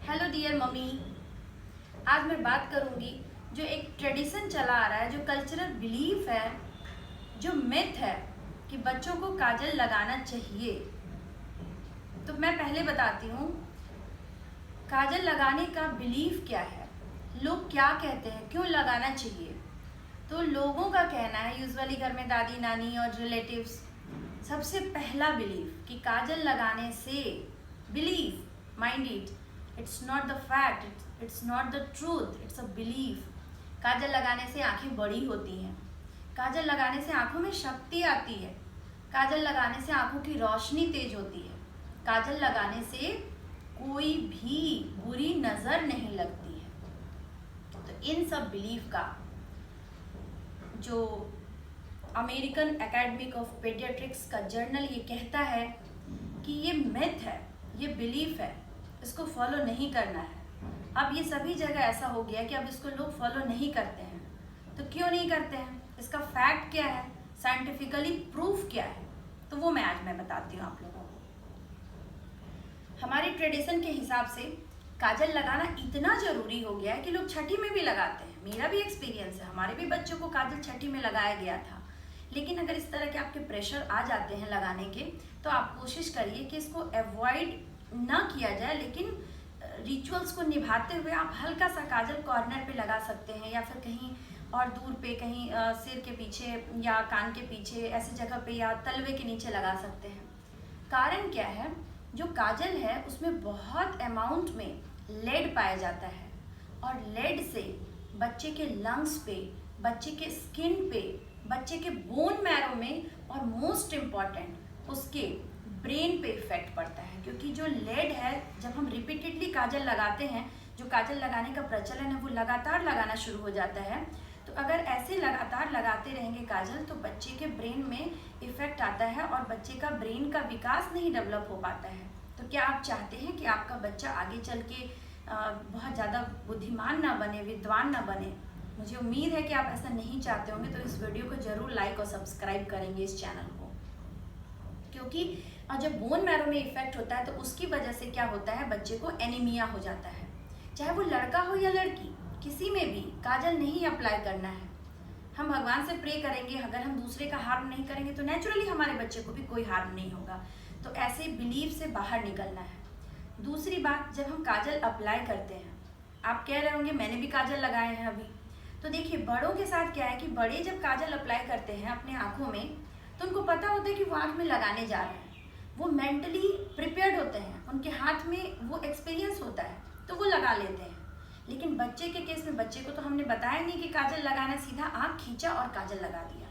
Hello dear mummy. आज मैं बात करूंगी जो एक ट्रेडिशन चला आ रहा है, जो कल्चरल बिलीफ है, जो मिथ है कि बच्चों को काजल लगाना चाहिए। तो मैं पहले बताती हूँ काजल लगाने का बिलीफ क्या है, लोग क्या कहते हैं, क्यों लगाना चाहिए। तो लोगों का कहना है, यूजुअली घर में दादी नानी और रिलेटिव्स, सबसे पहला बिलीफ कि काजल लगाने से, belief mind it, it's not the fact, it's not the truth, it's a belief. काजल लगाने से आंखें बड़ी होती हैं, काजल लगाने से आंखों में शक्ति आती है, काजल लगाने से आंखों की रोशनी तेज होती है, काजल लगाने से कोई भी बुरी नजर नहीं लगती है। तो इन सब बिलीफ का जो अमेरिकन एकेडमिक ऑफ पेडियाट्रिक्स का जर्नल ये कहता है कि ये मिथ है, ये बिलीफ है, इसको फॉलो नहीं करना है। अब ये सभी जगह ऐसा हो गया कि अब इसको लोग फॉलो नहीं करते हैं। तो क्यों नहीं करते हैं, इसका फैक्ट क्या है, साइंटिफिकली प्रूफ क्या है, तो वो आज मैं बताती हूँ आप लोगों को। हमारी ट्रेडिशन के हिसाब से काजल लगाना इतना जरूरी हो गया है कि लोग छठी में भी लगाते हैं। मेरा भी एक्सपीरियंस है, हमारे भी बच्चों को काजल छठी में लगाया गया था। लेकिन अगर इस तरह के आपके प्रेशर आ जाते हैं लगाने के, तो आप कोशिश करिए कि इसको अवॉइड ना किया जाए। लेकिन रिचुअल्स को निभाते हुए आप हल्का सा काजल कॉर्नर पे लगा सकते हैं, या फिर कहीं और दूर पे, कहीं सिर के पीछे या कान के पीछे, ऐसी जगह पे, या तलवे के नीचे लगा सकते हैं। कारण क्या है, जो काजल है उसमें बहुत अमाउंट में लेड पाया जाता है, और लेड से बच्चे के लंग्स पे, बच्चे के स्किन पे, बच्चे के बोन मैरो में, और मोस्ट इम्पॉर्टेंट उसके ब्रेन पे इफेक्ट पड़ता है। क्योंकि जो लेड है, जब हम रिपीटेडली काजल लगाते हैं, जो काजल लगाने का प्रचलन है वो लगातार लगाना शुरू हो जाता है। तो अगर ऐसे लगातार लगाते रहेंगे काजल, तो बच्चे के ब्रेन में इफेक्ट आता है और बच्चे का ब्रेन का विकास नहीं डेवलप हो पाता है। तो क्या आप चाहते हैं कि आपका बच्चा आगे चल के बहुत ज़्यादा बुद्धिमान ना बने, विद्वान ना बने? मुझे उम्मीद है कि आप ऐसा नहीं चाहते होंगे। तो इस वीडियो को जरूर लाइक और सब्सक्राइब करेंगे इस चैनल को। क्योंकि जब बोन मैरो में इफेक्ट होता है तो उसकी वजह से क्या होता है, बच्चे को एनीमिया हो जाता है। चाहे वो लड़का हो या लड़की, किसी में भी काजल नहीं अप्लाई करना है। हम भगवान से प्रे करेंगे, अगर हम दूसरे का हार्म नहीं करेंगे तो नेचुरली हमारे बच्चे को भी कोई हार्म नहीं होगा। तो ऐसे बिलीव से बाहर निकलना है। दूसरी बात, जब हम काजल अप्लाई करते हैं, आप कह रहे होंगे मैंने भी काजल लगाए हैं अभी। तो देखिए, बड़ों के साथ क्या है कि बड़े जब काजल अप्लाई करते हैं अपने आंखों में, तो उनको पता होता है कि वो आंख में लगाने जा रहे हैं। वो मेंटली प्रिपेयर्ड होते हैं, उनके हाथ में वो एक्सपीरियंस होता है, तो वो लगा लेते हैं। लेकिन बच्चे के केस में, बच्चे को तो हमने बताया नहीं कि काजल लगाना, सीधा आंख खींचा और काजल लगा दिया।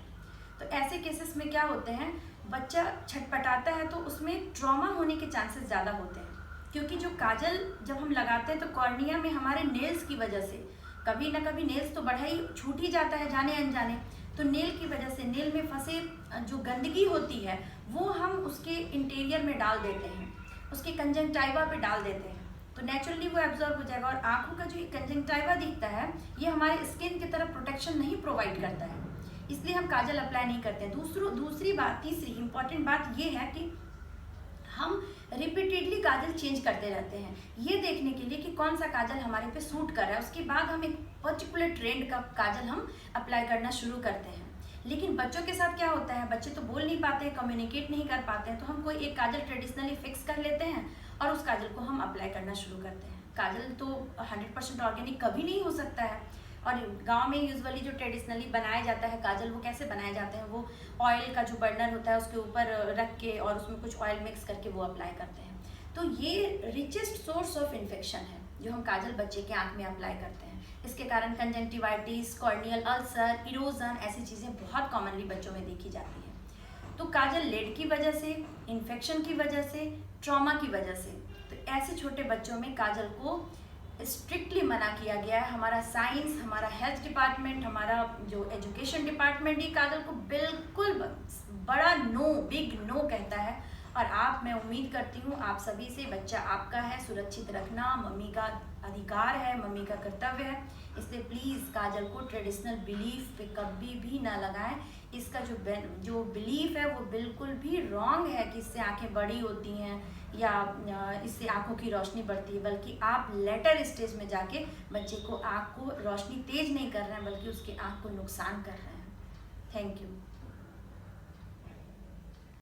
तो ऐसे केसेस में क्या होते हैं, बच्चा छटपटाता है, तो उसमें ट्रॉमा होने के चांसेस ज़्यादा होते हैं। क्योंकि जो काजल जब हम लगाते हैं तो कॉर्निया में हमारे नेल्स की वजह से कभी ना कभी नेल्स तो बढ़ा ही छूट ही जाता है जाने अनजाने। तो नेल की वजह से, नेल में फंसे जो गंदगी होती है वो हम उसके इंटीरियर में डाल देते हैं, उसके कंजंक्टिवा पे डाल देते हैं। तो नेचुरली वो एब्जॉर्ब हो जाएगा। और आंखों का जो ये कंजंक्टिवा दिखता है, ये हमारे स्किन की तरफ प्रोटेक्शन नहीं प्रोवाइड करता है, इसलिए हम काजल अप्लाई नहीं करते हैं। दूसरी बात, तीसरी इंपॉर्टेंट बात ये है कि हम रिपीटेडली काजल चेंज करते रहते हैं, ये देखने के लिए कि कौन सा काजल हमारे पे सूट कर रहा है। उसके बाद हम एक पर्टिकुलर ट्रेंड का काजल हम अप्लाई करना शुरू करते हैं। लेकिन बच्चों के साथ क्या होता है, बच्चे तो बोल नहीं पाते हैं, कम्युनिकेट नहीं कर पाते हैं, तो हम कोई एक काजल ट्रेडिशनली फिक्स कर लेते हैं और उस काजल को हम अप्लाई करना शुरू करते हैं। काजल तो 100% ऑर्गेनिक कभी नहीं हो सकता है। और गांव में यूजुअली जो ट्रेडिशनली बनाया जाता है काजल, वो कैसे बनाए जाते हैं, वो ऑयल का जो बर्नर होता है उसके ऊपर रख के और उसमें कुछ ऑयल मिक्स करके वो अप्लाई करते हैं। तो ये रिचेस्ट सोर्स ऑफ इन्फेक्शन है जो हम काजल बच्चे के आंख में अप्लाई करते हैं। इसके कारण कंजंक्टिवाइटिस, कॉर्नियल अल्सर, इरोजन, ऐसी चीज़ें बहुत कॉमनली बच्चों में देखी जाती हैं। तो काजल लेड की वजह से, इन्फेक्शन की वजह से, ट्रॉमा की वजह से, तो ऐसे छोटे बच्चों में काजल को स्ट्रिक्टली मना किया गया है। हमारा साइंस, हमारा हेल्थ डिपार्टमेंट, हमारा जो एजुकेशन डिपार्टमेंट, ये काजल को बिल्कुल बड़ा नो, बिग नो कहता है। मैं उम्मीद करती हूँ आप सभी से, बच्चा आपका है, सुरक्षित रखना मम्मी का अधिकार है, मम्मी का कर्तव्य है। इसलिए प्लीज़ काजल को ट्रेडिशनल बिलीफ पे कभी भी ना लगाएं। इसका जो बिलीफ है वो बिल्कुल भी रॉन्ग है कि इससे आंखें बड़ी होती हैं या इससे आंखों की रोशनी बढ़ती है, बल्कि आप लेटर स्टेज में जाके बच्चे को आंख को रोशनी तेज नहीं कर रहे हैं, बल्कि उसके आंख को नुकसान कर रहे हैं। Thank you.